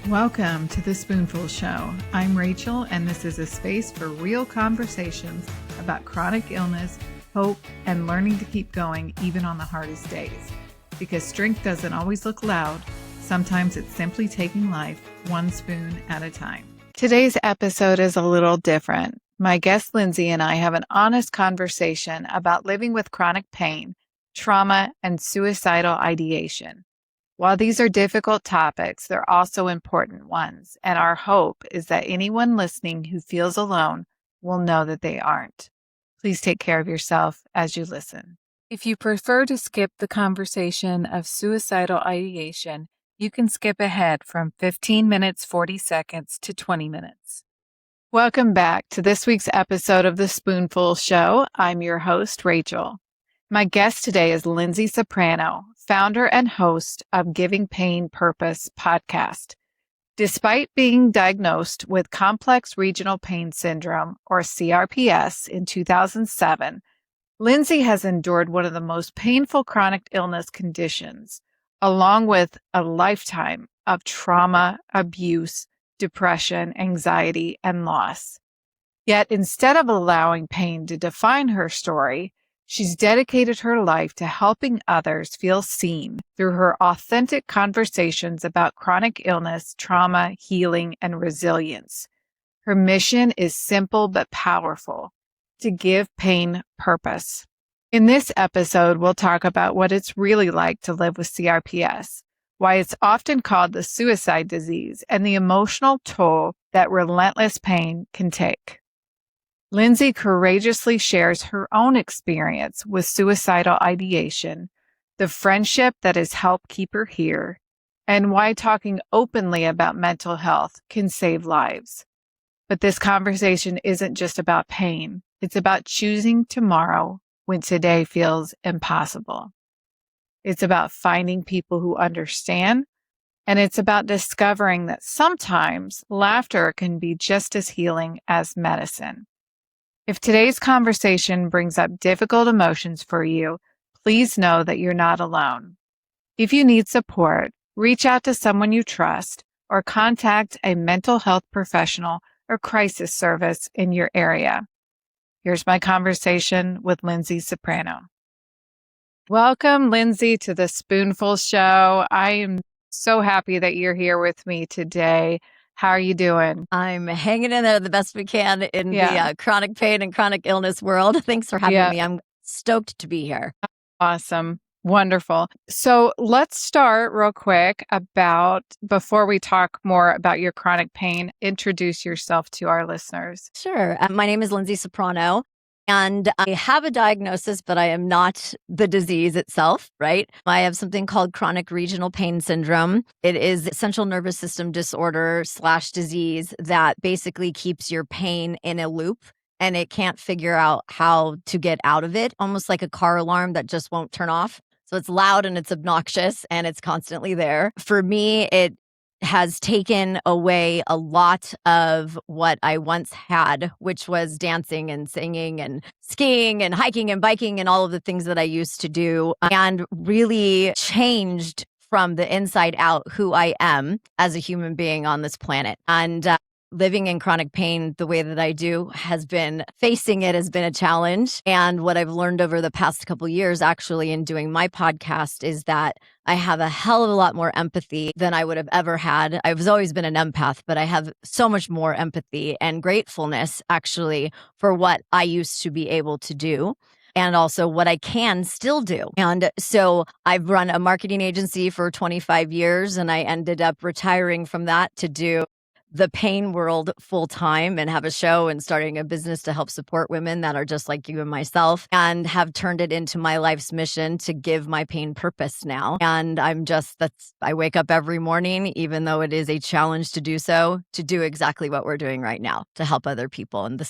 Welcome to the SpoonFull Show. I'm Rachel, and this is a space for real conversations about chronic illness, hope, and learning to keep going even on the hardest days. Because strength doesn't always look loud. Sometimes it's simply taking life one spoon at a time. Today's episode is a little different. My guest Lyndsay and I have an honest conversation about living with chronic pain, trauma, and suicidal ideation. While these are difficult topics, they're also important ones, and our hope is that anyone listening who feels alone will know that they aren't. Please take care of yourself as you listen. If you prefer to skip the conversation of suicidal ideation, you can skip ahead from 15 minutes, 40 seconds to 20 minutes. Welcome back to this week's episode of the SpoonFull Show. I'm your host, Rachel. My guest today is Lyndsay Soprano, founder and host of Giving Pain Purpose podcast. Despite being diagnosed with complex regional pain syndrome, or CRPS, in 2007, Lyndsay has endured one of the most painful chronic illness conditions, along with a lifetime of trauma, abuse, depression, anxiety, and loss. Yet instead of allowing pain to define her story, she's dedicated her life to helping others feel seen through her authentic conversations about chronic illness, trauma, healing, and resilience. Her mission is simple but powerful: to give pain purpose. In this episode, we'll talk about what it's really like to live with CRPS, why it's often called the suicide disease, and the emotional toll that relentless pain can take. Lyndsay courageously shares her own experience with suicidal ideation, the friendship that has helped keep her here, and why talking openly about mental health can save lives. But this conversation isn't just about pain. It's about choosing tomorrow when today feels impossible. It's about finding people who understand, and it's about discovering that sometimes laughter can be just as healing as medicine. If today's conversation brings up difficult emotions for you, please know that you're not alone. If you need support, reach out to someone you trust or contact a mental health professional or crisis service in your area. Here's my conversation with Lyndsay Soprano. Welcome, Lyndsay, to the SpoonFull Show. I am so happy that you're here with me today. How are you doing? I'm hanging in there the best we can in the chronic pain and chronic illness world. Thanks for having me. I'm stoked to be here. Awesome. Wonderful. So let's start real quick before we talk more about your chronic pain, introduce yourself to our listeners. Sure. My name is Lyndsay Soprano. And I have a diagnosis, but I am not the disease itself, right? I have something called chronic regional pain syndrome. It is central nervous system disorder / disease that basically keeps your pain in a loop, and it can't figure out how to get out of it, almost like a car alarm that just won't turn off. So it's loud and it's obnoxious and it's constantly there. For me, it has taken away a lot of what I once had, which was dancing and singing and skiing and hiking and biking and all of the things that I used to do, and really changed from the inside out who I am as a human being on this planet. And living in chronic pain the way that I do facing it has been a challenge. And what I've learned over the past couple of years, actually, in doing my podcast, is that I have a hell of a lot more empathy than I would have ever had. I've always been an empath, but I have so much more empathy and gratefulness, actually, for what I used to be able to do, and also what I can still do. And so I've run a marketing agency for 25 years, and I ended up retiring from that to do the pain world full time and have a show and starting a business to help support women that are just like you and myself, and have turned it into my life's mission to give my pain purpose now. And I wake up every morning, even though it is a challenge to do so, to do exactly what we're doing right now, to help other people with the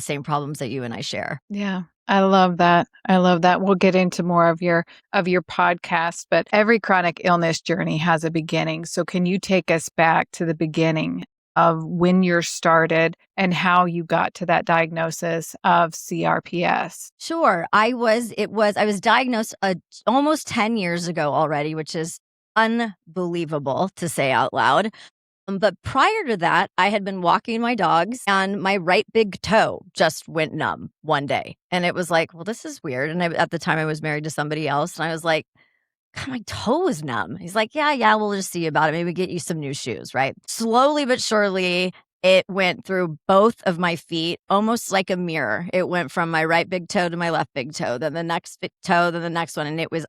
same problems that you and I share. Yeah. I love that. We'll get into more of your podcast, but every chronic illness journey has a beginning. So can you take us back to the beginning of when you started and how you got to that diagnosis of CRPS? Sure. I was diagnosed almost 10 years ago already, which is unbelievable to say out loud. But prior to that, I had been walking my dogs and my right big toe just went numb one day. And it was like, well, this is weird. And at the time I was married to somebody else. And I was like, God, my toe is numb. He's like, yeah, we'll just see about it. Maybe get you some new shoes, right? Slowly but surely, it went through both of my feet, almost like a mirror. It went from my right big toe to my left big toe, then the next big toe, then the next one. And it was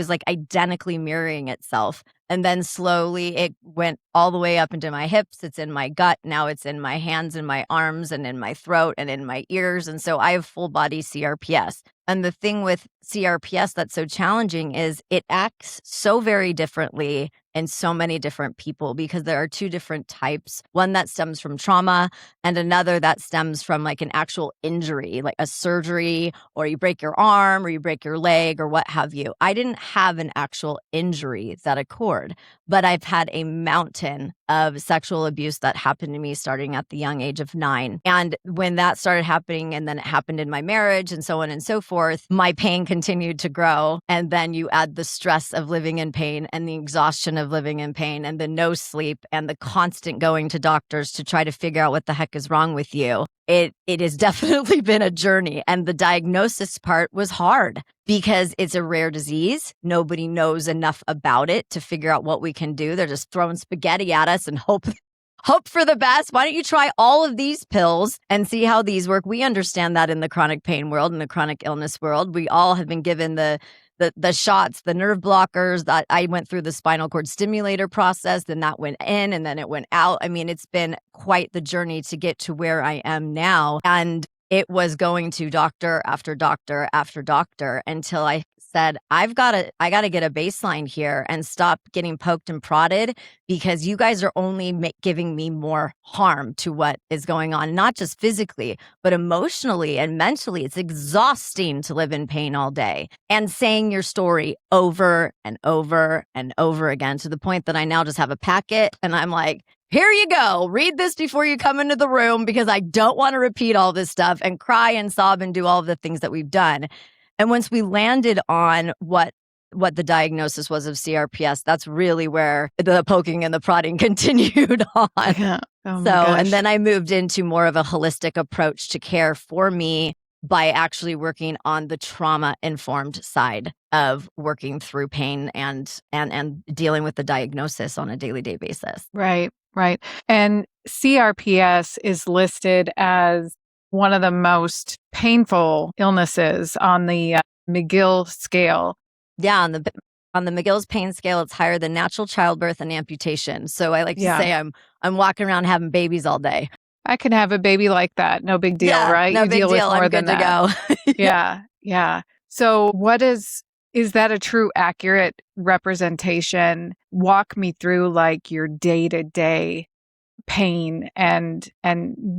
like identically mirroring itself. And then slowly it went all the way up into my hips. It's in my gut. Now it's in my hands and my arms and in my throat and in my ears. And so I have full body CRPS. And the thing with CRPS that's so challenging is it acts so very differently in so many different people because there are two different types. One that stems from trauma and another that stems from like an actual injury, like a surgery, or you break your arm or you break your leg or what have you. I didn't have an actual injury that occurred, but I've had a mountain of sexual abuse that happened to me starting at the young age of 9. And when that started happening, and then it happened in my marriage and so on and so forth, my pain continued to grow. And then you add the stress of living in pain and the exhaustion of living in pain and the no sleep and the constant going to doctors to try to figure out what the heck is wrong with you. It has definitely been a journey. And the diagnosis part was hard because it's a rare disease. Nobody knows enough about it to figure out what we can do. They're just throwing spaghetti at us and hope for the best. Why don't you try all of these pills and see how these work? We understand that in the chronic pain world, in the chronic illness world. We all have been given the shots, the nerve blockers. That I went through the spinal cord stimulator process, then that went in and then it went out. I mean, it's been quite the journey to get to where I am now. And it was going to doctor after doctor after doctor until I said, I got to get a baseline here and stop getting poked and prodded because you guys are only giving me more harm to what is going on, not just physically, but emotionally and mentally. It's exhausting to live in pain all day and saying your story over and over and over again to the point that I now just have a packet and I'm like, here you go. Read this before you come into the room because I don't want to repeat all this stuff and cry and sob and do all of the things that we've done. And once we landed on what the diagnosis was of CRPS, that's really where the poking and the prodding continued on. Yeah. Oh my gosh. And then I moved into more of a holistic approach to care for me by actually working on the trauma-informed side of working through pain and dealing with the diagnosis on a daily basis. Right. And CRPS is listed as one of the most painful illnesses on the McGill scale. Yeah, on the McGill's pain scale, it's higher than natural childbirth and amputation. So I like to say I'm walking around having babies all day. I can have a baby like that. No big deal, right? No you big deal deal. with more I'm than good that. to go. Yeah. So what is that a true accurate representation? Walk me through like your day-to-day pain and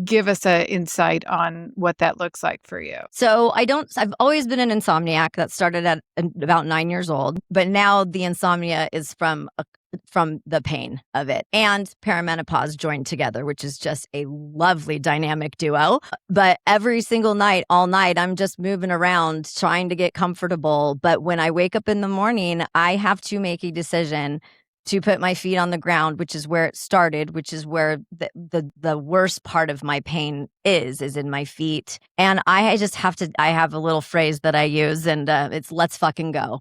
give us an insight on what that looks like for you. So I've always been an insomniac. That started at about 9 years old, but now the insomnia is from the pain of it and perimenopause joined together, which is just a lovely dynamic duo. But every single night, all night, I'm just moving around trying to get comfortable. But when I wake up in the morning, I have to make a decision to put my feet on the ground, which is where it started, which is where the worst part of my pain is in my feet. And I just have to, I have a little phrase that I use and it's let's fucking go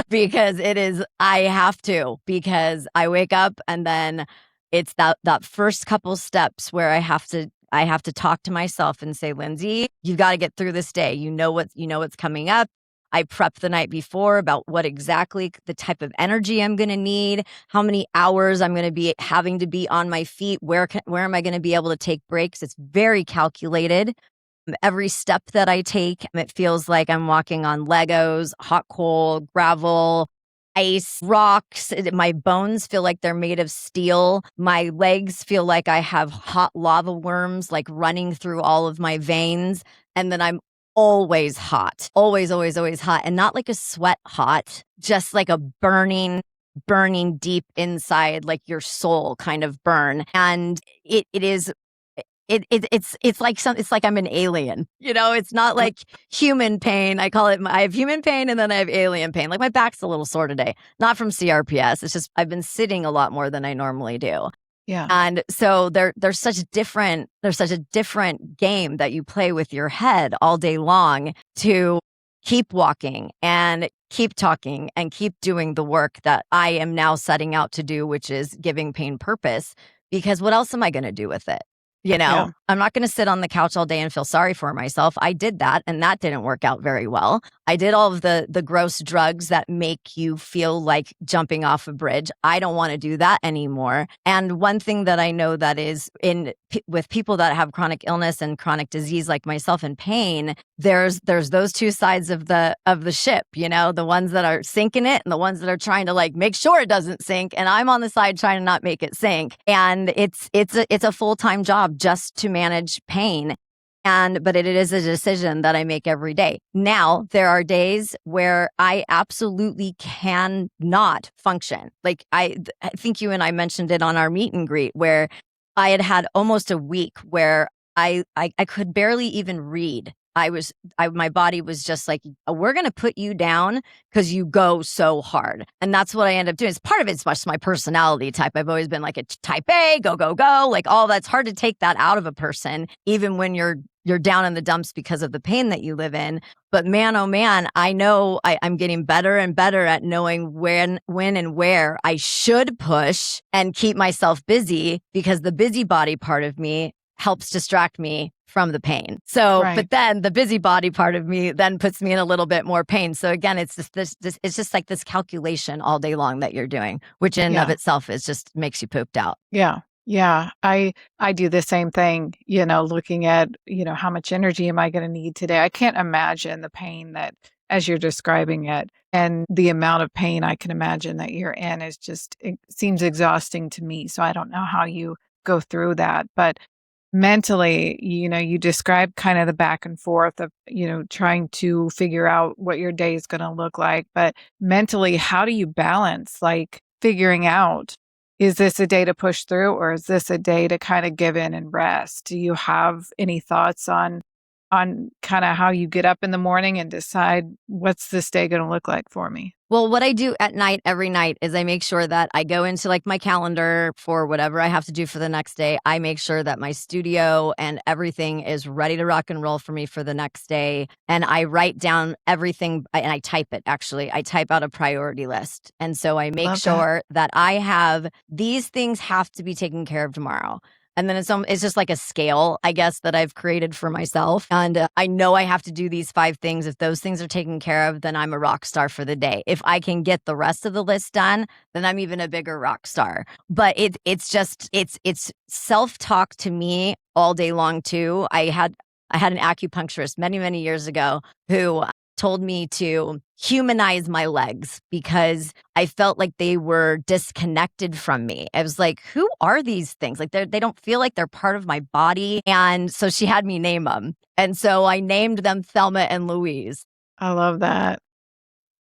because it is, I have to, because I wake up and then it's that first couple steps where I have to talk to myself and say, Lyndsay, you've got to get through this day. You know what's coming up. I prep the night before about what exactly the type of energy I'm going to need, how many hours I'm going to be having to be on my feet, where am I going to be able to take breaks. It's very calculated. Every step that I take, it feels like I'm walking on Legos, hot coal, gravel, ice, rocks. My bones feel like they're made of steel. My legs feel like I have hot lava worms like running through all of my veins. And then I'm always hot, always hot, and not like a sweat hot, just like a burning deep inside, like your soul kind of burn. And it's like I'm an alien, it's not like human pain. I call it, I have human pain and then I have alien pain. Like my back's a little sore today, not from CRPS. It's just, I've been sitting a lot more than I normally do. Yeah. And so there's such a different game that you play with your head all day long to keep walking and keep talking and keep doing the work that I am now setting out to do, which is giving pain purpose. Because what else am I going to do with it? Yeah. I'm not going to sit on the couch all day and feel sorry for myself. I did that, and that didn't work out very well. I did all of the gross drugs that make you feel like jumping off a bridge. I don't want to do that anymore. And one thing that I know that is with people that have chronic illness and chronic disease like myself and pain, there's those two sides of the ship, the ones that are sinking it and the ones that are trying to like make sure it doesn't sink. And I'm on the side trying to not make it sink. And it's a full-time job just to manage pain. But it is a decision that I make every day. Now, there are days where I absolutely cannot function. Like I think you and I mentioned it on our meet and greet, where I had almost a week where I could barely even read. My body was just like, we're going to put you down because you go so hard. And that's what I end up doing. It's part of it's just my personality type. I've always been like a type A, go, like all that's hard to take that out of a person, even when you're down in the dumps because of the pain that you live in. But man, oh man, I know I'm getting better and better at knowing when and where I should push and keep myself busy, because the busybody part of me helps distract me from the pain. So, Right. But then the busybody part of me then puts me in a little bit more pain. So again, it's just it's just like this calculation all day long that you're doing, which in and of itself is just makes you pooped out. Yeah. Yeah. I do the same thing, looking at, how much energy am I going to need today? I can't imagine the pain that, as you're describing it, and the amount of pain I can imagine that you're in is just, it seems exhausting to me. So I don't know how you go through that. But mentally, you describe kind of the back and forth of, trying to figure out what your day is going to look like. But mentally, how do you balance like figuring out, is this a day to push through, or is this a day to kind of give in and rest? Do you have any thoughts on kind of how you get up in the morning and decide, what's this day going to look like for me? Well, what I do at night, every night, is I make sure that I go into like my calendar for whatever I have to do for the next day. I make sure that my studio and everything is ready to rock and roll for me for the next day. And I write down everything, and I type it, actually. I type out a priority list. And so I make sure that I have, these things have to be taken care of tomorrow. And then it's just like a scale, I guess, that I've created for myself. And I know I have to do these 5 things. If those things are taken care of, then I'm a rock star for the day. If I can get the rest of the list done, then I'm even a bigger rock star. But it's self-talk to me all day long too. I had an acupuncturist many, many years ago who told me to humanize my legs because I felt like they were disconnected from me. I was like, who are these things? Like they don't feel like they're part of my body. And so she had me name them. And so I named them Thelma and Louise. I love that.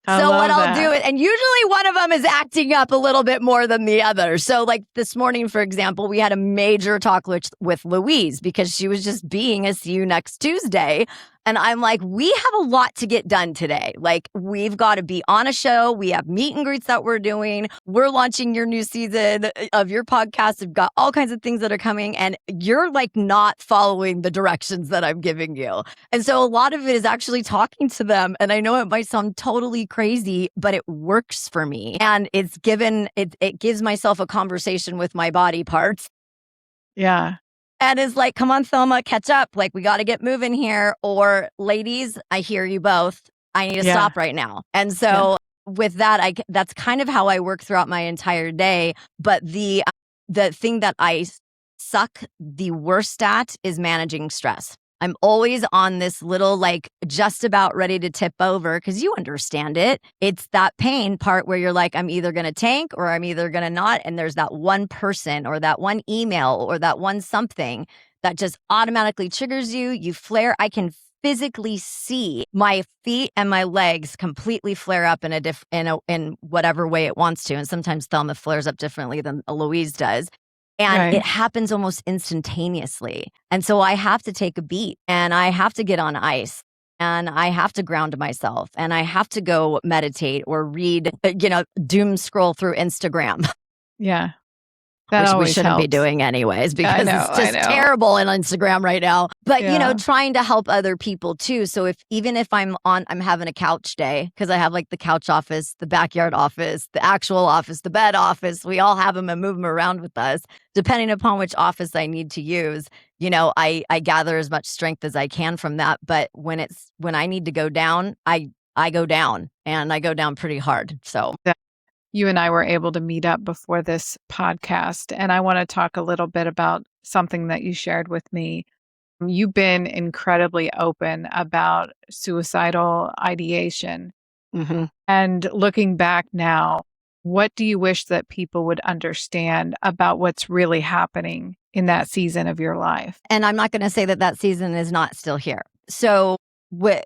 I'll do it. And usually one of them is acting up a little bit more than the other. So like this morning, for example, we had a major talk with Louise because she was just being a see you next Tuesday. And I'm like, we have a lot to get done today. Like, we've got to be on a show. We have meet and greets that we're doing. We're launching your new season of your podcast. We've got all kinds of things that are coming. And you're like not following the directions that I'm giving you. And so a lot of it is actually talking to them. And I know it might sound totally crazy, but it works for me. And it gives myself a conversation with my body parts. Yeah. And is like, come on, Thelma, catch up. Like, we got to get moving here. Or, ladies, I hear you both. I need to stop right now. And so with that, that's kind of how I work throughout my entire day. But the thing that I suck the worst at is managing stress. I'm always on this little, like, just about ready to tip over because you understand it. It's that pain part where you're like, I'm either going to tank or I'm either going to not. And there's that one person or that one email or that one something that just automatically triggers you. You flare. I can physically see my feet and my legs completely flare up in whatever way it wants to. And sometimes Thelma flares up differently than Louise does. And it happens almost instantaneously. And so I have to take a beat and I have to get on ice and I have to ground myself and I have to go meditate or read, doom scroll through Instagram. Yeah. That which we always shouldn't be helps. doing anyways, I because know, it's I just know. terrible on Instagram right now. But, Yeah. trying to help other people too. So even if I'm having a couch day, because I have like the couch office, the backyard office, the actual office, the bed office, we all have them and move them around with us. Depending upon which office I need to use, I gather as much strength as I can from that. But when I need to go down, I go down, and I go down pretty hard. So you and I were able to meet up before this podcast, and I want to talk a little bit about something that you shared with me. You've been incredibly open about suicidal ideation. mhm. And looking back now, what do you wish that people would understand about what's really happening in that season of your life? And I'm not going to say that season is not still here. So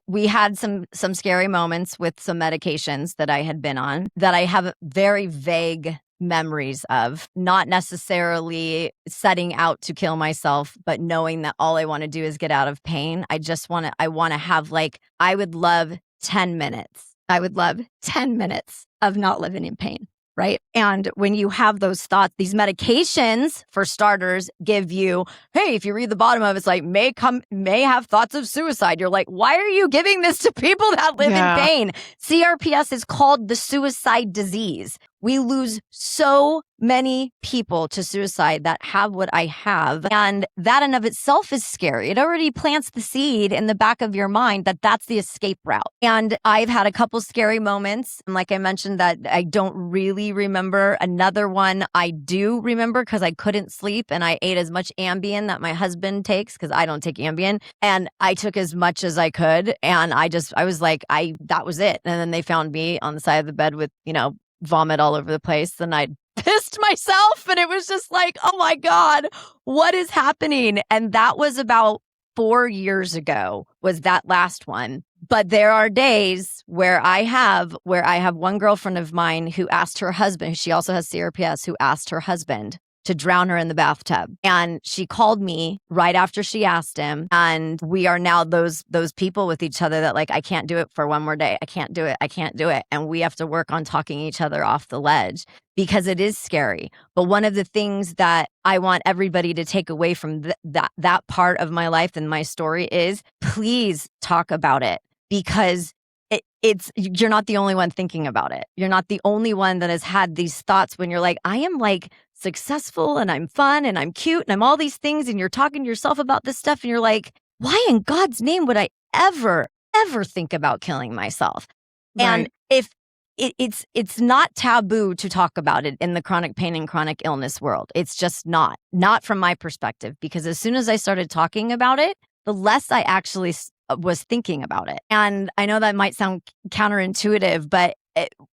we had some scary moments with some medications that I had been on that I have very vague memories of, not necessarily setting out to kill myself, but knowing that all I want to do is get out of pain. I want to have, like, I would love 10 minutes. I would love 10 minutes of not living in pain. Right. And when you have those thoughts, these medications, for starters, give you, hey, if you read the bottom of it, it's like may have thoughts of suicide. You're like, why are you giving this to people that live in pain? CRPS is called the suicide disease. We lose so many people to suicide that have what I have. And that in of itself is scary. It already plants the seed in the back of your mind that that's the escape route. And I've had a couple scary moments. And like I mentioned, that I don't really remember. Another one I do remember because I couldn't sleep and I ate as much Ambien that my husband takes, because I don't take Ambien. And I took as much as I could. And I was like, that was it. And then they found me on the side of the bed with, vomit all over the place, and I pissed myself, and it was just like, oh my God, what is happening? And that was about 4 years ago, was that last one. But there are days where I have one girlfriend of mine who asked her husband, she also has CRPS, who asked her husband to drown her in the bathtub. And she called me right after she asked him. And we are now those people with each other that, like, I can't do it for one more day. I can't do it. I can't do it. And we have to work on talking each other off the ledge, because it is scary. But one of the things that I want everybody to take away from that part of my life and my story is, please talk about it, because you're not the only one thinking about it. You're not the only one that has had these thoughts when you're like, I am like successful and I'm fun and I'm cute and I'm all these things, and you're talking to yourself about this stuff and you're like, why in God's name would I ever think about killing myself? Right. And if it's not taboo to talk about it in the chronic pain and chronic illness world. It's just not from my perspective, because as soon as I started talking about it, the less I actually was thinking about it. And I know that might sound counterintuitive, but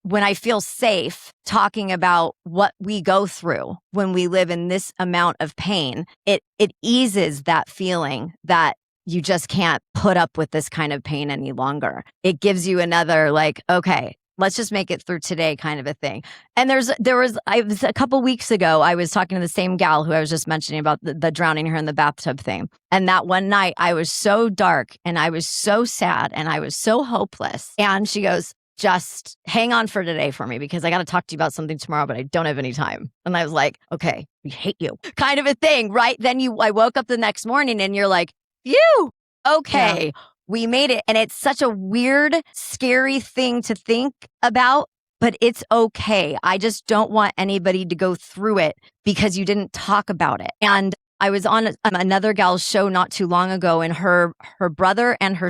when I feel safe talking about what we go through when we live in this amount of pain, it eases that feeling that you just can't put up with this kind of pain any longer. It gives you another, like, okay, let's just make it through today kind of a thing. And I was a couple weeks ago, I was talking to the same gal who I was just mentioning about the drowning her in the bathtub thing. And that one night I was so dark and I was so sad and I was so hopeless. And she goes, just hang on for today for me, because I got to talk to you about something tomorrow, but I don't have any time. And I was like, okay, we hate you kind of a thing, right? Then I woke up the next morning and you're like, phew, okay. Yeah. We made it. And it's such a weird, scary thing to think about, but it's okay. I just don't want anybody to go through it because you didn't talk about it. And I was on another gal's show not too long ago, and her brother and her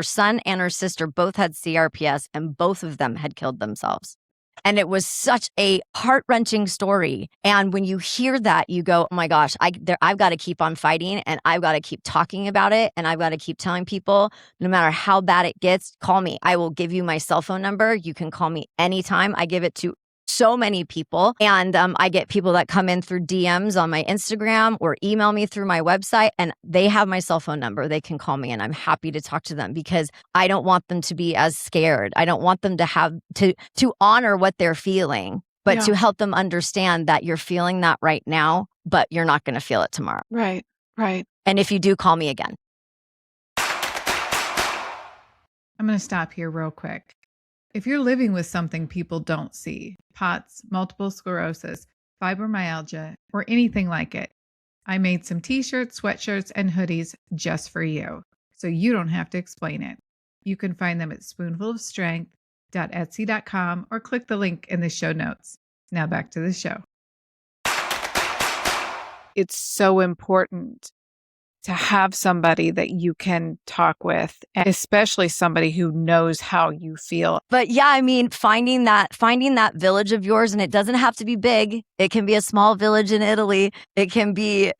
son and her sister both had CRPS, and both of them had killed themselves. And it was such a heart-wrenching story. And when you hear that, you go, oh my gosh, I've got to keep on fighting, and I've got to keep talking about it, and I've got to keep telling people, no matter how bad it gets, call me. I will give you my cell phone number. You can call me anytime. I give it to so many people. And I get people that come in through DMs on my Instagram or email me through my website, and they have my cell phone number. They can call me, and I'm happy to talk to them, because I don't want them to be as scared. I don't want them to have to honor what they're feeling, but to help them understand that you're feeling that right now, but you're not going to feel it tomorrow. Right. And if you do, call me again. I'm going to stop here real quick. If you're living with something people don't see, POTS, multiple sclerosis, fibromyalgia, or anything like it. I made some t-shirts, sweatshirts, and hoodies just for you, so you don't have to explain it. You can find them at spoonfulofstrength.etsy.com or click the link in the show notes. Now back to the show. It's so important to have somebody that you can talk with, and especially somebody who knows how you feel. But yeah, I mean, finding that village of yours, and it doesn't have to be big. It can be a small village in Italy. It can be,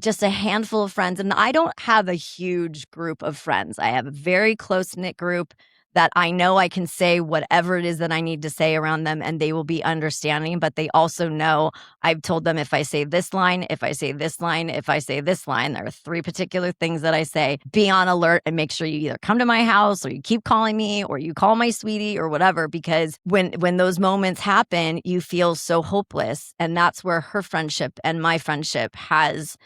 just a handful of friends. And I don't have a huge group of friends. I have a very close-knit group that I know I can say whatever it is that I need to say around them, and they will be understanding. But they also know I've told them, if I say this line, if I say this line, if I say this line, there are 3 particular things that I say. Be on alert and make sure you either come to my house or you keep calling me or you call my sweetie or whatever, because when those moments happen, you feel so hopeless. And that's where her friendship and my friendship has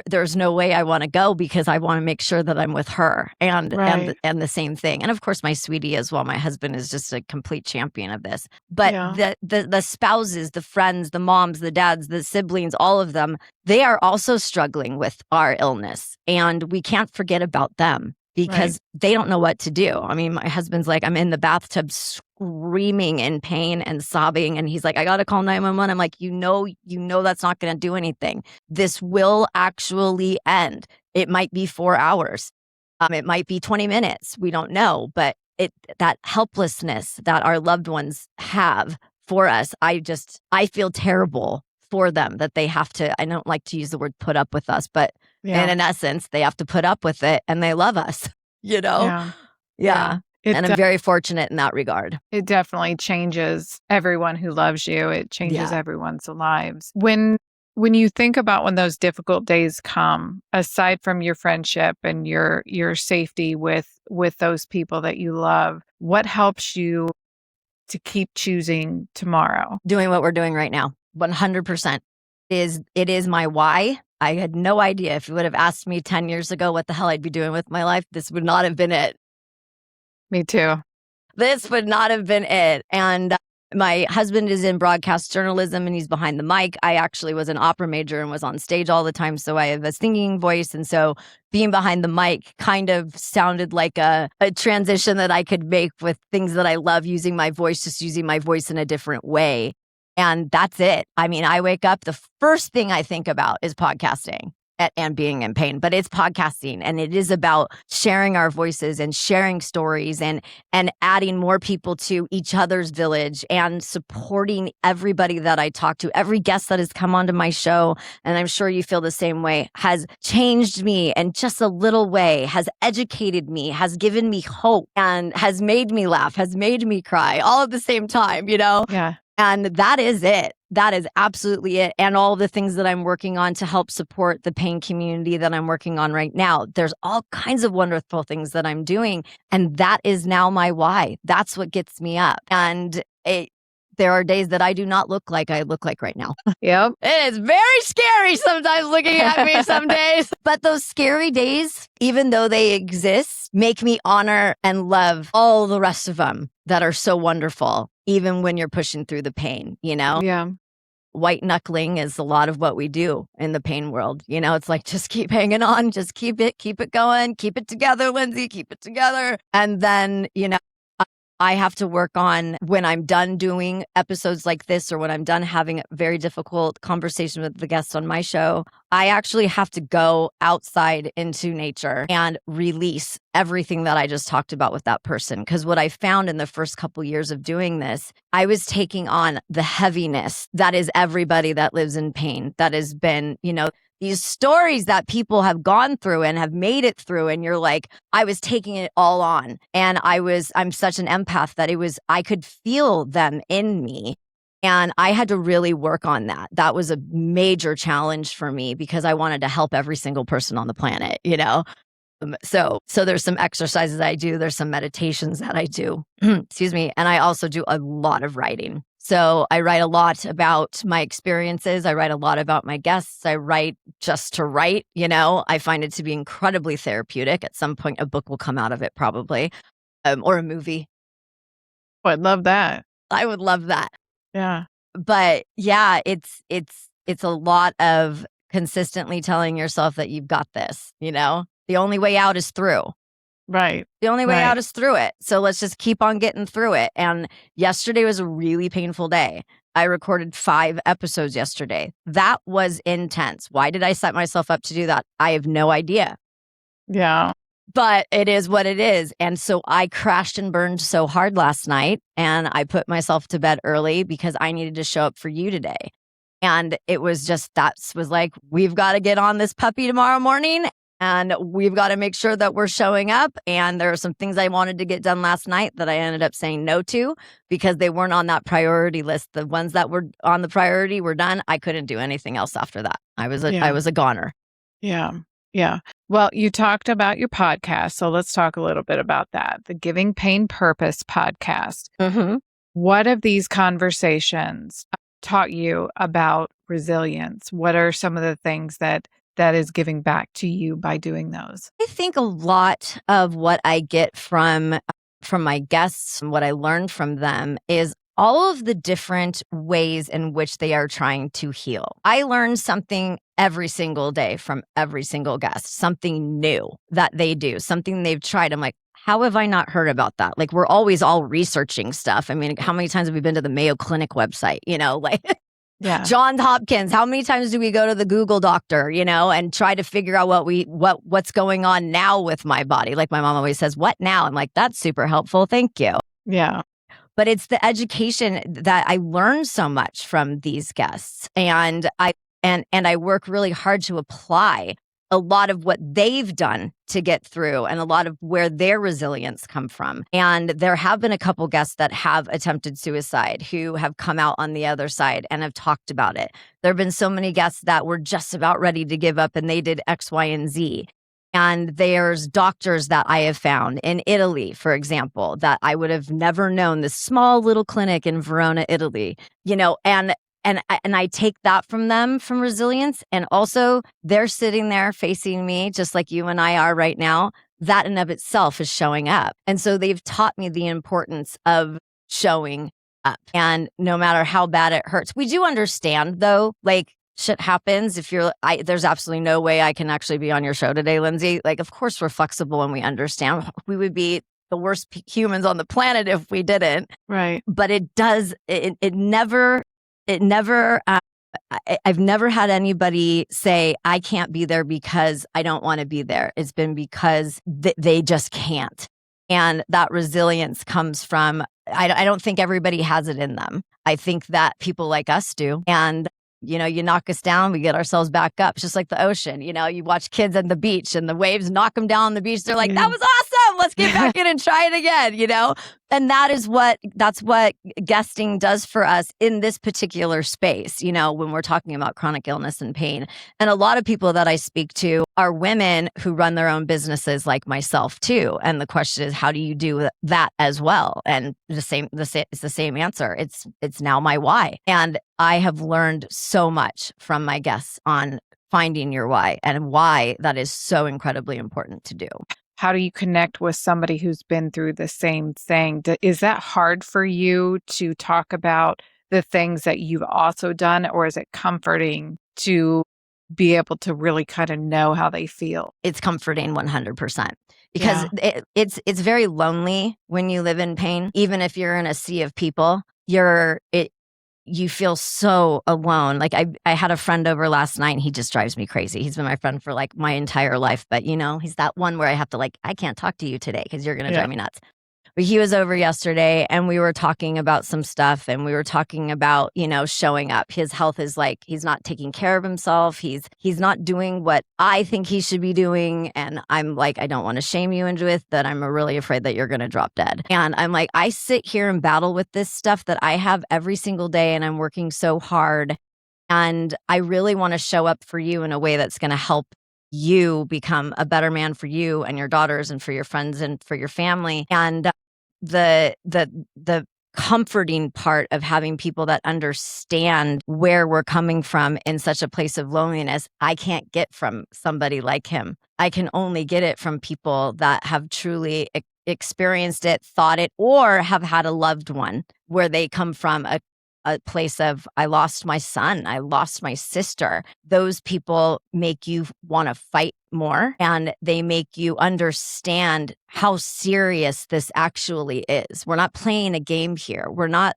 there's no way I want to go, because I want to make sure that I'm with her and the same thing. And of course, my sweetie as well. My husband is just a complete champion of this. But the spouses, the friends, the moms, the dads, the siblings, all of them, they are also struggling with our illness, and we can't forget about them, because they don't know what to do. I mean, my husband's like, I'm in the bathtub screaming in pain and sobbing. And he's like, I got to call 911. I'm like, you know, that's not going to do anything. This will actually end. It might be 4 hours. It might be 20 minutes. We don't know. But that helplessness that our loved ones have for us, I feel terrible for them that they have to, I don't like to use the word put up with us, but in essence, they have to put up with it, and they love us, Yeah. And I'm very fortunate in that regard. It definitely changes everyone who loves you. It changes everyone's lives. When you think about when those difficult days come, aside from your friendship and your safety with those people that you love, what helps you to keep choosing tomorrow? Doing what we're doing right now, 100%. It is my why. I had no idea. If you would have asked me 10 years ago what the hell I'd be doing with my life, this would not have been it. Me too. This would not have been it. And my husband is in broadcast journalism, and he's behind the mic. I actually was an opera major and was on stage all the time, so I have a singing voice. And so being behind the mic kind of sounded like a transition that I could make with things that I love, using my voice, just using my voice in a different way. And that's it. I mean, I wake up, the first thing I think about is podcasting and being in pain, but it's podcasting, and it is about sharing our voices and sharing stories and adding more people to each other's village and supporting everybody that I talk to. Every guest that has come onto my show, and I'm sure you feel the same way, has changed me in just a little way, has educated me, has given me hope, and has made me laugh, has made me cry, all at the same time, Yeah. And that is it. That is absolutely it. And all the things that I'm working on to help support the pain community that I'm working on right now. There's all kinds of wonderful things that I'm doing. And that is now my why. That's what gets me up. And there are days that I do not look like I look like right now. Yep. It is very scary sometimes looking at me some days. But those scary days, even though they exist, make me honor and love all the rest of them that are so wonderful, even when you're pushing through the pain, Yeah. White knuckling is a lot of what we do in the pain world. It's like, just keep hanging on, just keep it going, keep it together, Lyndsay, keep it together. And then, I have to work on, when I'm done doing episodes like this, or when I'm done having a very difficult conversation with the guests on my show, I actually have to go outside into nature and release everything that I just talked about with that person. Because what I found in the first couple years of doing this, I was taking on the heaviness that is everybody that lives in pain, that has been, these stories that people have gone through and have made it through. And you're like, I was taking it all on. And I'm such an empath that I could feel them in me. And I had to really work on that. That was a major challenge for me, because I wanted to help every single person on the planet, So there's some exercises I do. There's some meditations that I do. Excuse me. And I also do a lot of writing. So I write a lot about my experiences. I write a lot about my guests. I write just to write, I find it to be incredibly therapeutic. At some point, a book will come out of it, probably, or a movie. Oh, I'd love that. I would love that. Yeah. But yeah, it's a lot of consistently telling yourself that you've got this, The only way out is through. Right. The only way Right. out is through it. So let's just keep on getting through it. And yesterday was a really painful day. I recorded 5 episodes yesterday. That was intense. Why did I set myself up to do that? I have no idea. Yeah. But it is what it is. And so I crashed and burned so hard last night, and I put myself to bed early because I needed to show up for you today. And it was just, was like, we've got to get on this puppy tomorrow morning, and we've got to make sure that we're showing up. And there are some things I wanted to get done last night that I ended up saying no to because they weren't on that priority list. The ones that were on the priority were done. I couldn't do anything else after that. I was a goner. Yeah. Yeah. Well, you talked about your podcast, so let's talk a little bit about that. The Giving Pain Purpose podcast. Mm-hmm. What of these conversations taught you about resilience? What are some of the things that is giving back to you by doing those? I think a lot of what I get from my guests and what I learned from them is all of the different ways in which they are trying to heal. I learn something every single day from every single guest, something new that they do, something they've tried. I'm like, how have I not heard about that? Like, we're always all researching stuff. I mean, how many times have we been to the Mayo Clinic website, like Yeah. Johns Hopkins, how many times do we go to the Google doctor, and try to figure out what's going on now with my body? Like my mom always says, what now? I'm like, that's super helpful. Thank you. Yeah. But it's the education that I learned so much from these guests. And I work really hard to apply a lot of what they've done to get through and a lot of where their resilience come from. And there have been a couple guests that have attempted suicide who have come out on the other side and have talked about it. There have been so many guests that were just about ready to give up and they did X, Y, and Z. And there's doctors that I have found in Italy, for example, that I would have never known, this small little clinic in Verona, Italy, and I take that from them, from resilience. And also they're sitting there facing me just like you and I are right now. That in of itself is showing up. And so they've taught me the importance of showing up. And no matter how bad it hurts, we do understand though, like, shit happens. There's absolutely no way I can actually be on your show today, Lyndsay. Like, of course we're flexible and we understand. We would be the worst humans on the planet if we didn't. Right. But I've never had anybody say, I can't be there because I don't want to be there. It's been because they just can't. And that resilience comes from, I don't think everybody has it in them. I think that people like us do. And you knock us down, we get ourselves back up. It's just like the ocean. You watch kids on the beach and the waves knock them down on the beach. They're like, that was awesome. Let's get back in and try it again, And that's what guesting does for us in this particular space, when we're talking about chronic illness and pain. And a lot of people that I speak to are women who run their own businesses like myself too. And the question is, how do you do that as well? And it's the same answer. It's now my why. And I have learned so much from my guests on finding your why and why that is so incredibly important to do. How do you connect with somebody who's been through the same thing? Is that hard for you to talk about the things that you've also done, or is it comforting to be able to really kind of know how they feel? It's comforting 100%. Because it's very lonely when you live in pain. Even if you're in a sea of people, you feel so alone. Like I had a friend over last night and he just drives me crazy. He's been my friend for like my entire life. But he's that one where I have to I can't talk to you today because you're going to drive me nuts. But he was over yesterday and we were talking about some stuff and we were talking about, showing up. His health is he's not taking care of himself. He's not doing what I think he should be doing. And I'm like, I don't want to shame you into it, that I'm really afraid that you're going to drop dead. And I'm like, I sit here and battle with this stuff that I have every single day and I'm working so hard. And I really want to show up for you in a way that's going to help you become a better man for you and your daughters and for your friends and for your family. And the comforting part of having people that understand where we're coming from in such a place of loneliness, I can't get from somebody like him. I can only get it from people that have truly experienced it, thought it, or have had a loved one where they come from a place of, I lost my son, I lost my sister. Those people make you want to fight more, and they make you understand how serious this actually is. We're not playing a game here. We're not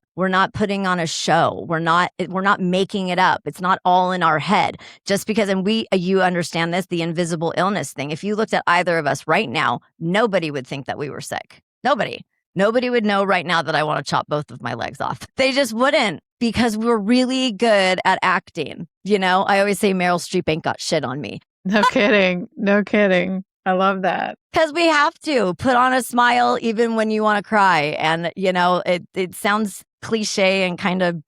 putting on a show. We're not making it up. It's not all in our head. Just because, and you understand this, the invisible illness thing. If you looked at either of us right now, nobody would think that we were sick. Nobody would know right now that I want to chop both of my legs off. They just wouldn't, because we're really good at acting. I always say Meryl Streep ain't got shit on me. No kidding. No kidding. I love that. Because we have to put on a smile even when you want to cry. And, it sounds cliche and kind of,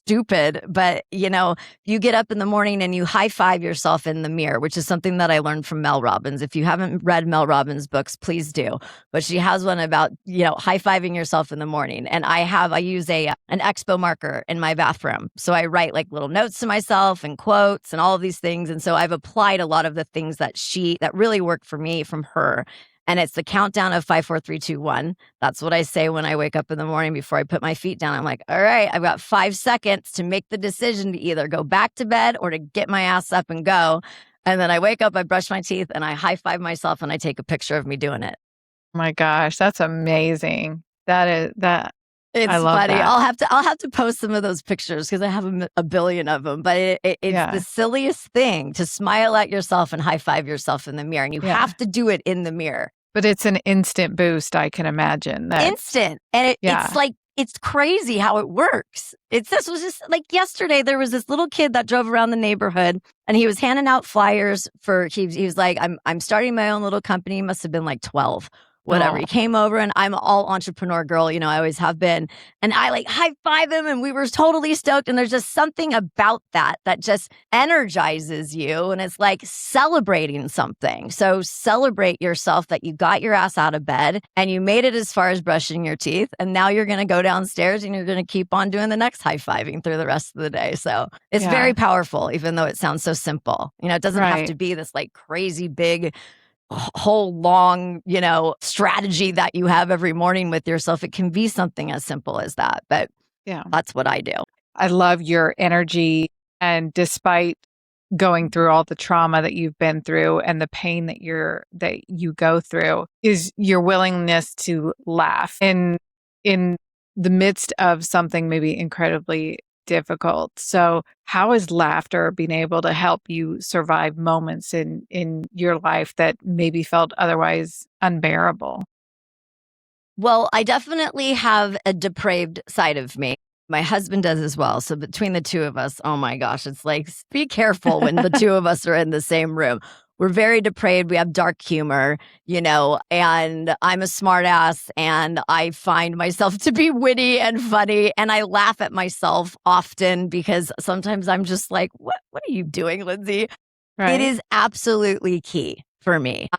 stupid, but you get up in the morning and you high five yourself in the mirror, which is something that I learned from Mel Robbins. If you haven't read Mel Robbins' books, please do. But she has one about, high fiving yourself in the morning. And I use an expo marker in my bathroom. So I write like little notes to myself and quotes and all of these things. And so I've applied a lot of the things that really worked for me from her. And it's the countdown of 5, 4, 3, 2, 1. That's what I say when I wake up in the morning before I put my feet down. I'm like, all right, I've got 5 seconds to make the decision to either go back to bed or to get my ass up and go. And then I wake up, I brush my teeth, and I high five myself, and I take a picture of me doing it. Oh my gosh, that's amazing. It's I love funny. That. I'll have to post some of those pictures because I have a billion of them. But it's the silliest thing to smile at yourself and high five yourself in the mirror, and you have to do it in the mirror. But it's an instant boost, I can imagine. Instant. And it's like, it's crazy how it works. This was just like yesterday, there was this little kid that drove around the neighborhood, and he was handing out flyers he was like, I'm starting my own little company. He must have been like 12. Whatever. He came over, and I'm all entrepreneur girl, I always have been. And I like high five him, and we were totally stoked. And there's just something about that just energizes you. And it's like celebrating something. So celebrate yourself that you got your ass out of bed and you made it as far as brushing your teeth. And now you're going to go downstairs and you're going to keep on doing the next high fiving through the rest of the day. So it's very powerful, even though it sounds so simple. It doesn't have to be this like crazy big whole long, strategy that you have every morning with yourself. It can be something as simple as that. But that's what I do. I love your energy. And despite going through all the trauma that you've been through and the pain that you go through, is your willingness to laugh in the midst of something maybe incredibly difficult. So how is laughter being able to help you survive moments in your life that maybe felt otherwise unbearable? Well, I definitely have a depraved side of me. My husband does as well. So between the two of us, oh my gosh, it's like, be careful when the two of us are in the same room. We're very depraved. We have dark humor, and I'm a smart ass, and I find myself to be witty and funny, and I laugh at myself often because sometimes I'm just like, what are you doing, Lyndsay? Right. It is absolutely key for me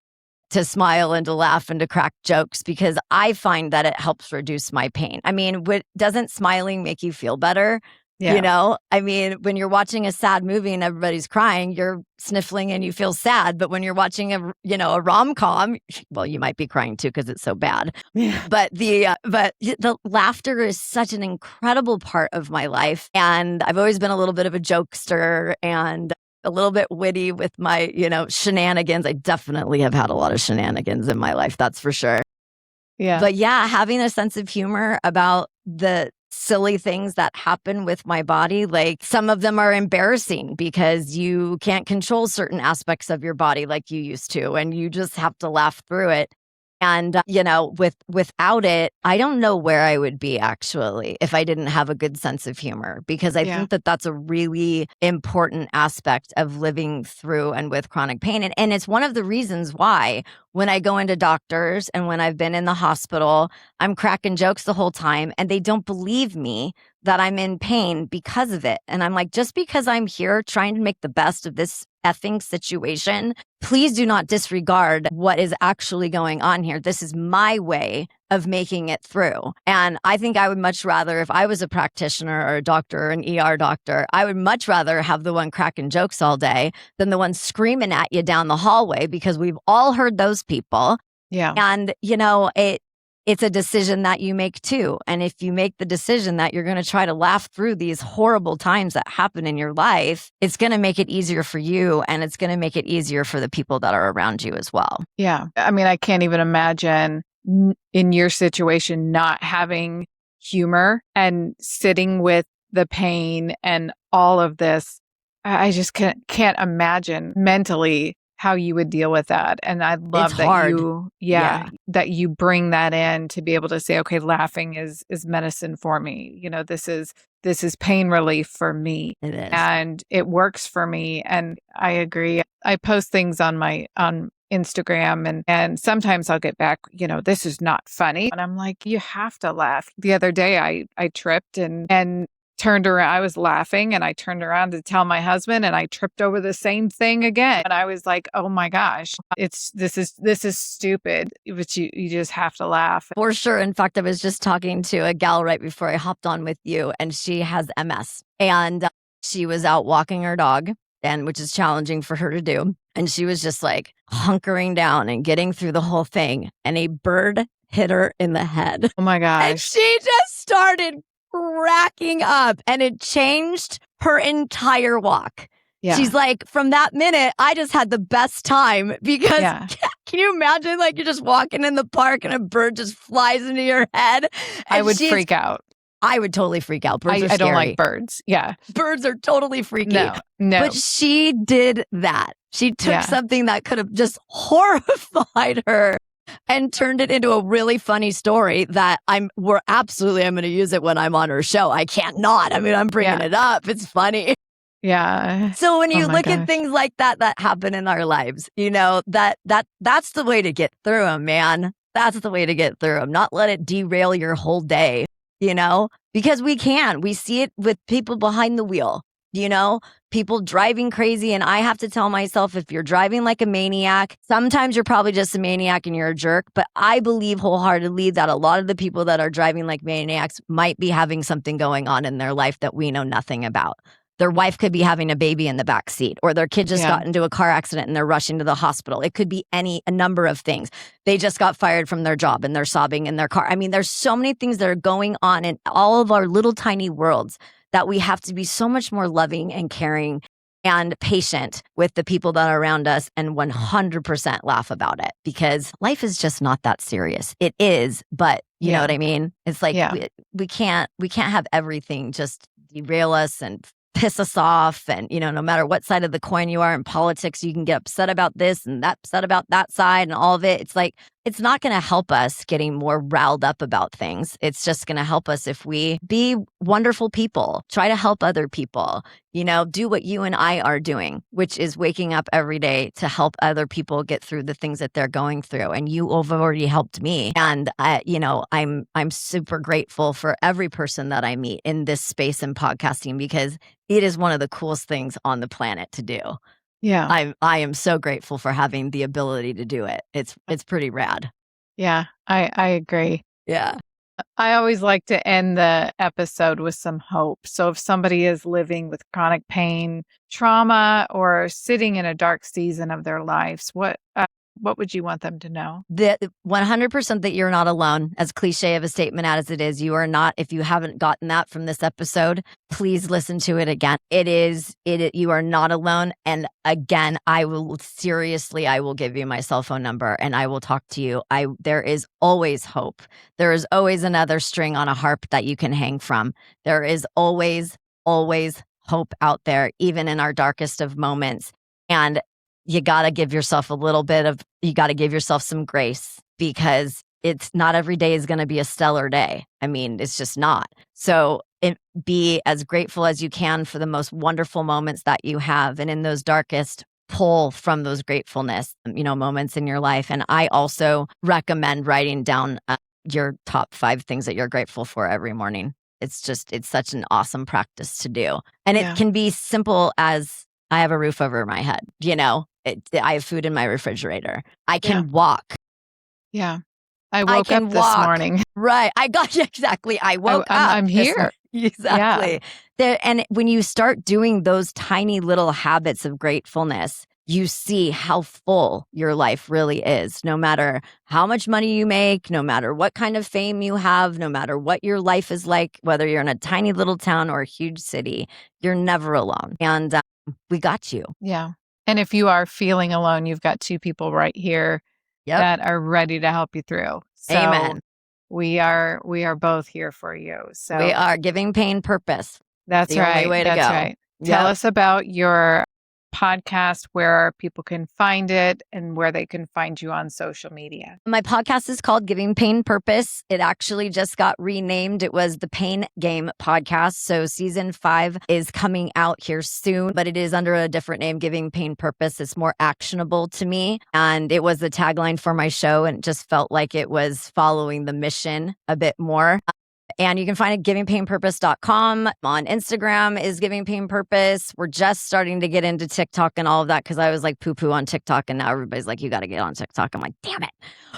to smile and to laugh and to crack jokes because I find that it helps reduce my pain. I mean, doesn't smiling make you feel better? Yeah. I mean, when you're watching a sad movie and everybody's crying, you're sniffling and you feel sad. But when you're watching a rom-com, well, you might be crying too because it's so bad. Yeah. But the laughter is such an incredible part of my life. And I've always been a little bit of a jokester and a little bit witty with my, shenanigans. I definitely have had a lot of shenanigans in my life. That's for sure. Yeah. But having a sense of humor about the silly things that happen with my body. Like some of them are embarrassing because you can't control certain aspects of your body like you used to, and you just have to laugh through it. And, without it, I don't know where I would be actually if I didn't have a good sense of humor, because I think that that's a really important aspect of living through and with chronic pain. And it's one of the reasons why when I go into doctors and when I've been in the hospital, I'm cracking jokes the whole time and they don't believe me that I'm in pain because of it. And I'm like, just because I'm here trying to make the best of this effing situation, please do not disregard what is actually going on here. This is my way of making it through. And I think I would much rather, if I was a practitioner or a doctor or an ER doctor, I would much rather have the one cracking jokes all day than the one screaming at you down the hallway, because we've all heard those people. Yeah. And, it's a decision that you make too. And if you make the decision that you're going to try to laugh through these horrible times that happen in your life, it's going to make it easier for you, and it's going to make it easier for the people that are around you as well. Yeah. I mean, I can't even imagine in your situation not having humor and sitting with the pain and all of this. I just can't imagine mentally how you would deal with that. And I love It's that hard. that you bring that in to be able to say, okay, laughing is medicine for me. You know, this is pain relief for me. It is. And it works for me. And I agree. I post things on Instagram and sometimes I'll get back, you know, this is not funny. And I'm like, you have to laugh. The other day I tripped and turned around. I was laughing and I turned around to tell my husband and I tripped over the same thing again. And I was like, oh my gosh, this is stupid, but you just have to laugh. For sure. In fact, I was just talking to a gal right before I hopped on with you, and she has MS, and she was out walking her dog, and which is challenging for her to do. And she was just like hunkering down and getting through the whole thing. And a bird hit her in the head. Oh my gosh. And she just started cracking up, and it changed her entire walk. Yeah. She's like, from that minute, I just had the best time because can you imagine, like, you're just walking in the park and a bird just flies into your head? I would freak out. I would totally freak out. Birds are scary. I don't like birds. Yeah. Birds are totally freaky. No. But she did that. She took something that could have just horrified her and turned it into a really funny story that I'm going to use it when I'm on her show. I can't not. I mean, I'm bringing it up. It's funny. Yeah. So when you look at things like that happen in our lives, you know, that's the way to get through them, man. That's the way to get through them. Not let it derail your whole day, you know, because we see it with people behind the wheel, you know, people driving crazy. And I have to tell myself, if you're driving like a maniac, sometimes you're probably just a maniac and you're a jerk. But I believe wholeheartedly that a lot of the people that are driving like maniacs might be having something going on in their life that we know nothing about. Their wife could be having a baby in the back seat, or their kid just got into a car accident and they're rushing to the hospital. It could be a number of things. They just got fired from their job and they're sobbing in their car. I mean, there's so many things that are going on in all of our little tiny worlds that we have to be so much more loving and caring and patient with the people that are around us, and 100% laugh about it, because life is just not that serious. It is, but you know what I mean? It's like we can't have everything just derail us and piss us off. And, you know, no matter what side of the coin you are in politics, you can get upset about this and that, upset about that side and all of it. It's like, it's not going to help us getting more riled up about things. It's just going to help us if we be wonderful people, try to help other people, you know, do what you and I are doing, which is waking up every day to help other people get through the things that they're going through. And you have already helped me. And, you know, I'm super grateful for every person that I meet in this space in podcasting, because it is one of the coolest things on the planet to do. Yeah. I am so grateful for having the ability to do it. It's pretty rad. Yeah, I agree. Yeah. I always like to end the episode with some hope. So if somebody is living with chronic pain, trauma, or sitting in a dark season of their lives, what would you want them to know? The 100% that you're not alone. As cliche of a statement as it is, you are not. If you haven't gotten that from this episode, please listen to it again. You are not alone. And again, I will give you my cell phone number and I will talk to you. There is always hope. There is always another string on a harp that you can hang from. There is always hope out there, even in our darkest of moments. And you got to give yourself some grace, because it's not every day is going to be a stellar day. I mean, it's just not. So be as grateful as you can for the most wonderful moments that you have. And in those darkest, pull from those gratefulness, moments in your life. And I also recommend writing down your top 5 things that you're grateful for every morning. It's such an awesome practice to do. And it can be simple as, I have a roof over my head, I have food in my refrigerator. I can walk. Yeah. I woke up this morning. Right. I got you. Exactly. I woke up. I'm here. Exactly. Yeah. And when you start doing those tiny little habits of gratefulness, you see how full your life really is. No matter how much money you make, no matter what kind of fame you have, no matter what your life is like, whether you're in a tiny little town or a huge city, you're never alone. And we got you. Yeah. And if you are feeling alone, you've got two people right here that are ready to help you through. So Amen. we are both here for you. So we are giving pain purpose. That's the right. only way to That's go. right. Tell us about your podcast, where people can find it and where they can find you on social media. My podcast is called Giving Pain Purpose. It actually just got renamed. It was the Pain Game Podcast. So season 5 is coming out here soon, but it is under a different name, Giving Pain Purpose. It's more actionable to me. And it was the tagline for my show. And it just felt like it was following the mission a bit more. And you can find it at givingpainpurpose.com. On Instagram is Giving Pain Purpose. We're just starting to get into TikTok and all of that because I was like poo-poo on TikTok and now everybody's like, you got to get on TikTok. I'm like, damn it.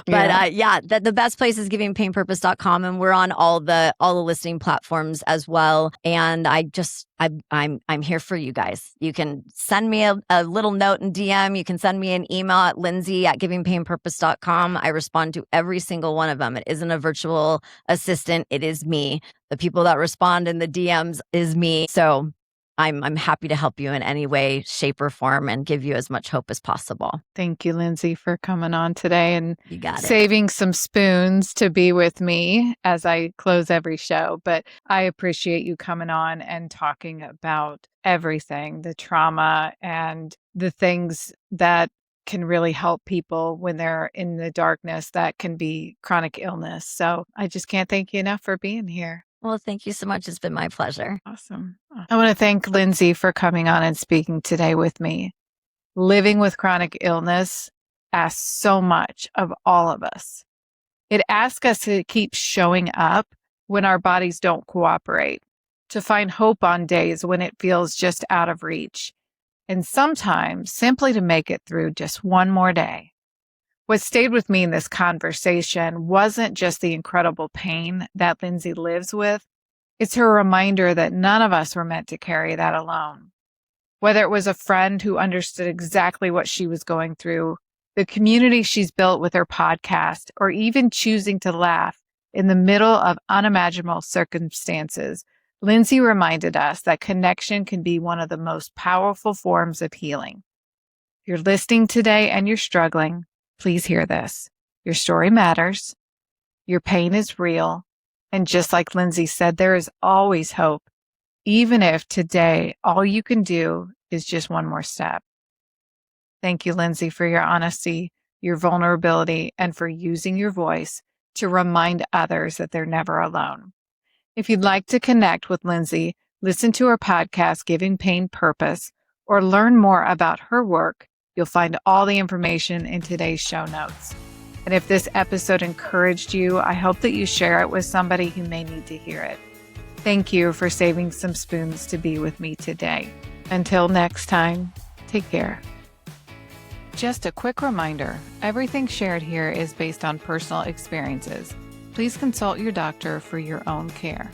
But the best place is givingpainpurpose.com, and we're on all the listing platforms as well. And I'm here for you guys. You can send me a little note in DM. You can send me an email at Lyndsay@givingpainpurpose.com. I respond to every single one of them. It isn't a virtual assistant. It is me. The people that respond in the DMs is me. So I'm happy to help you in any way, shape, or form and give you as much hope as possible. Thank you, Lyndsay, for coming on today and You got it. saving some spoons to be with me as I close every show. But I appreciate you coming on and talking about everything, the trauma and the things that can really help people when they're in the darkness that can be chronic illness. So I just can't thank you enough for being here. Well, thank you so much. It's been my pleasure. Awesome. I want to thank Lyndsay for coming on and speaking today with me. Living with chronic illness asks so much of all of us. It asks us to keep showing up when our bodies don't cooperate, to find hope on days when it feels just out of reach, and sometimes simply to make it through just one more day. What stayed with me in this conversation wasn't just the incredible pain that Lyndsay lives with. It's her reminder that none of us were meant to carry that alone. Whether it was a friend who understood exactly what she was going through, the community she's built with her podcast, or even choosing to laugh in the middle of unimaginable circumstances, Lyndsay reminded us that connection can be one of the most powerful forms of healing. If you're listening today and you're struggling, please hear this. Your story matters. Your pain is real. And just like Lyndsay said, there is always hope, even if today all you can do is just one more step. Thank you, Lyndsay, for your honesty, your vulnerability, and for using your voice to remind others that they're never alone. If you'd like to connect with Lyndsay, listen to her podcast, Giving Pain Purpose, or learn more about her work, you'll find all the information in today's show notes. And if this episode encouraged you, I hope that you share it with somebody who may need to hear it. Thank you for saving some spoons to be with me today. Until next time, take care. Just a quick reminder, everything shared here is based on personal experiences. Please consult your doctor for your own care.